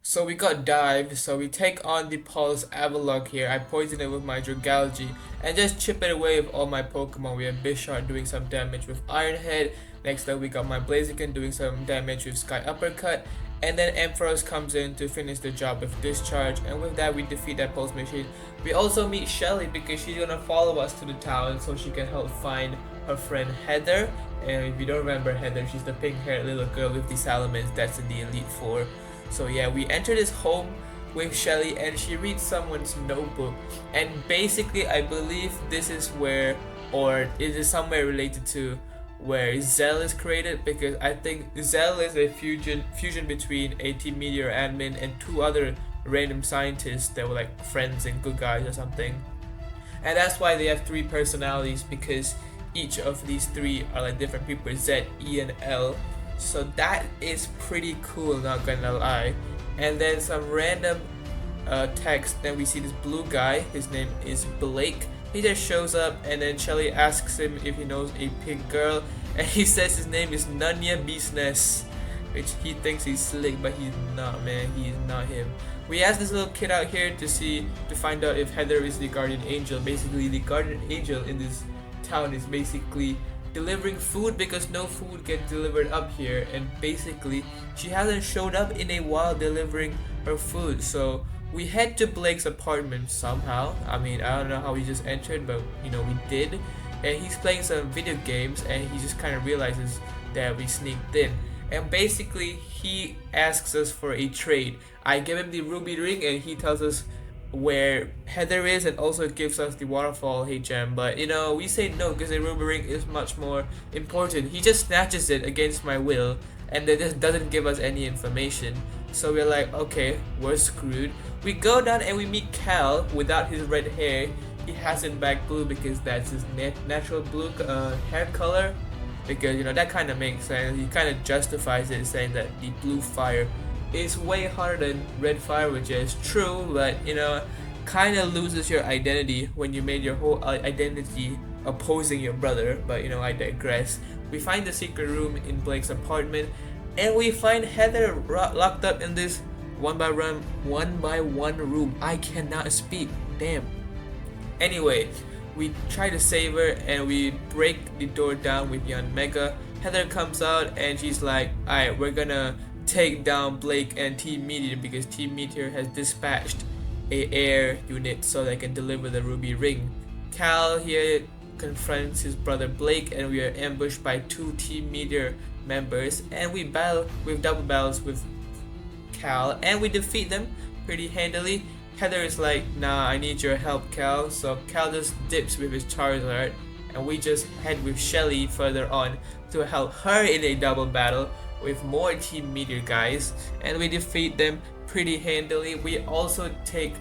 So we got dive, so we take on the Pulse Avalok here. I poison it with my Dragalge and just chip it away with all my Pokemon. We have Bisharp doing some damage with Iron Head. Next up we got my Blaziken doing some damage with Sky Uppercut. And then Ampharos comes in to finish the job with Discharge, and with that we defeat that Pulse Machine. We also meet Shelly because she's gonna follow us to the town so she can help find her friend Heather. And if you don't remember Heather, she's the pink haired little girl with the Salamence that's in the Elite Four. So yeah, we enter this home with Shelly and she reads someone's notebook, and basically I believe this is where, or it is somewhere related to where Zell is created, because I think Zell is a fusion between a Team Meteor admin and two other random scientists that were like friends and good guys or something. And that's why they have three personalities, because each of these three are like different people, Z, E, and L. So that is pretty cool, not gonna lie. And then some random text, then we see this blue guy, his name is Blake. He just shows up and then Shelly asks him if he knows a pink girl, and he says his name is Nunya Business, which he thinks he's slick, but he's not, man. He's not him. We asked this little kid out here to find out if Heather is the guardian angel. Basically, the guardian angel in this town is basically delivering food because no food gets delivered up here, and basically she hasn't showed up in a while delivering her food. So we head to Blake's apartment somehow. I mean, I don't know how we just entered, but you know, we did. And he's playing some video games and he just kind of realizes that we sneaked in. And basically he asks us for a trade. I give him the ruby ring and he tells us where Heather is and also gives us the waterfall HM, but you know, we say no because the ruby ring is much more important. He just snatches it against my will and then just doesn't give us any information. So we're like, okay, we're screwed. We go down and we meet Cal without his red hair. He has it back blue because that's his natural blue hair color, because you know that kind of makes sense. He kind of justifies it saying that the blue fire is way harder than red fire, which is true, but you know, kind of loses your identity when you made your whole identity opposing your brother. But you know, I digress. We find the secret room in Blake's apartment and we find Heather locked up in this one by one room. I cannot speak, damn. Anyway, we try to save her and we break the door down with Young Mega. Heather comes out and she's like, alright, we're gonna take down Blake and Team Meteor because Team Meteor has dispatched a air unit so they can deliver the ruby ring. Cal here confronts his brother Blake and we are ambushed by two Team Meteor members, and we battle with double battles with Cal and we defeat them pretty handily. Heather is like, nah, I need your help, Cal. So Cal just dips with his Charizard and we just head with Shelly further on to help her in a double battle with more Team Meteor guys, and we defeat them pretty handily. We also take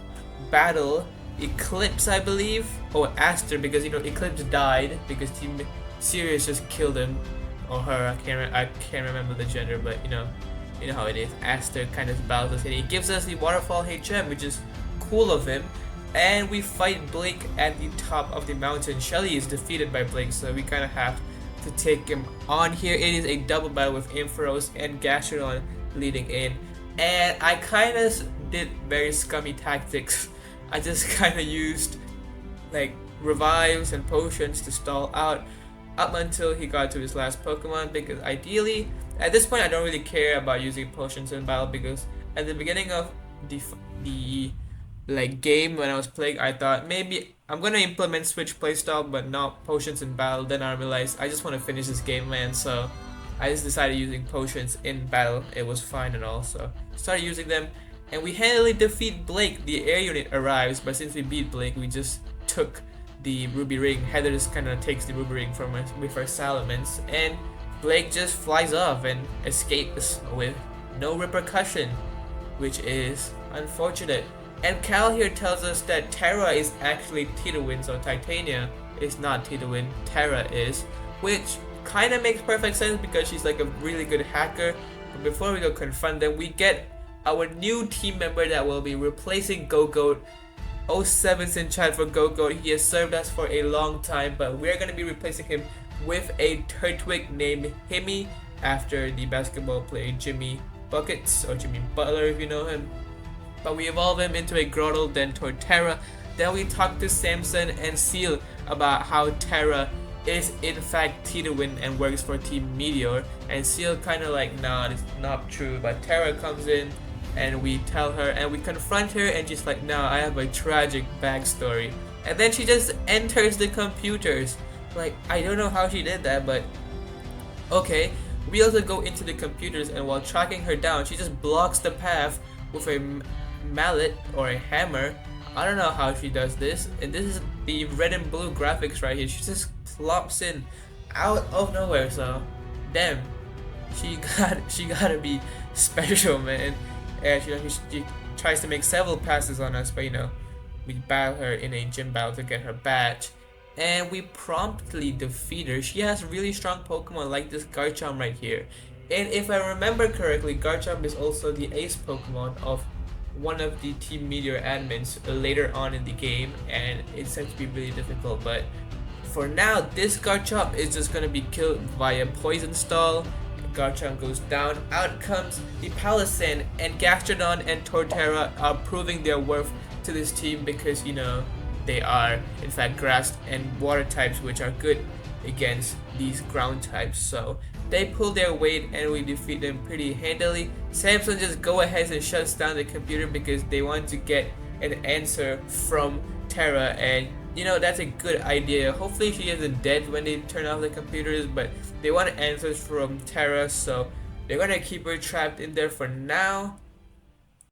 battle Eclipse, I believe, or Aster, because you know Eclipse died because Team Sirius just killed him or her. I can't remember the gender, but you know how it is. Aster kind of battles us and he gives us the Waterfall HM, which is cool of him. And we fight Blake at the top of the mountain. Shelly is defeated by Blake, so we kind of have to take him on here. It is a double battle with Ampharos and Gastrodon leading in, and I kind of did very scummy tactics. I just kind of used like revives and potions to stall out up until he got to his last Pokemon, because ideally at this point I don't really care about using potions in battle, because at the beginning of the like game when I was playing, I thought maybe I'm gonna implement switch playstyle but not potions in battle. Then I realized I just want to finish this game, man, so I just decided using potions in battle. It was fine and all, so started using them and we handily defeat Blake. The air unit arrives, but since we beat Blake we just took the ruby ring. Heather just kind of takes the ruby ring from us with her Salamence, and Blake just flies off and escapes with no repercussion, which is unfortunate. And Cal here tells us that Terra is actually Titawin, so Titania is not Titawin, Terra is, which kind of makes perfect sense because she's like a really good hacker. But before we go confront them, we get our new team member that will be replacing Go-Goat. 07's in chat for Go-Goat. He has served us for a long time, but we're going to be replacing him with a Turtwig named Himi, after the basketball player Jimmy Buckets, or Jimmy Butler if you know him. But we evolve him into a Grottle, then Torterra. Then we talk to Samson and Seal about how Terra is in fact Tituin and works for Team Meteor. And Seal kind of like, nah, it's not true. But Terra comes in and we tell her and we confront her, and she's like, nah, I have a tragic backstory. And then she just enters the computers. Like, I don't know how she did that, but okay. We also go into the computers, and while tracking her down, she just blocks the path with a mallet or a hammer. I don't know how she does this. And this is the red and blue graphics right here. She just plops in out of nowhere. So damn, she gotta be special, man. And she tries to make several passes on us, but we battle her in a gym battle to get her badge, and we promptly defeat her. She has really strong Pokemon like this Garchomp right here. And if I remember correctly, Garchomp is also the ace Pokemon of one of the Team Meteor admins later on in the game, and it's said to be really difficult. But for now, this Garchomp is just gonna be killed via Poison Stall. Garchomp goes down. Out comes the Palisand, and Gastrodon and Torterra are proving their worth to this team because they are in fact grass and water types, which are good against these ground types. So they pull their weight and we defeat them pretty handily. Samson just go ahead and shuts down the computer because they want to get an answer from Terra, and that's a good idea. Hopefully she isn't dead when they turn off the computers, but they want answers from Terra, so they're gonna keep her trapped in there for now.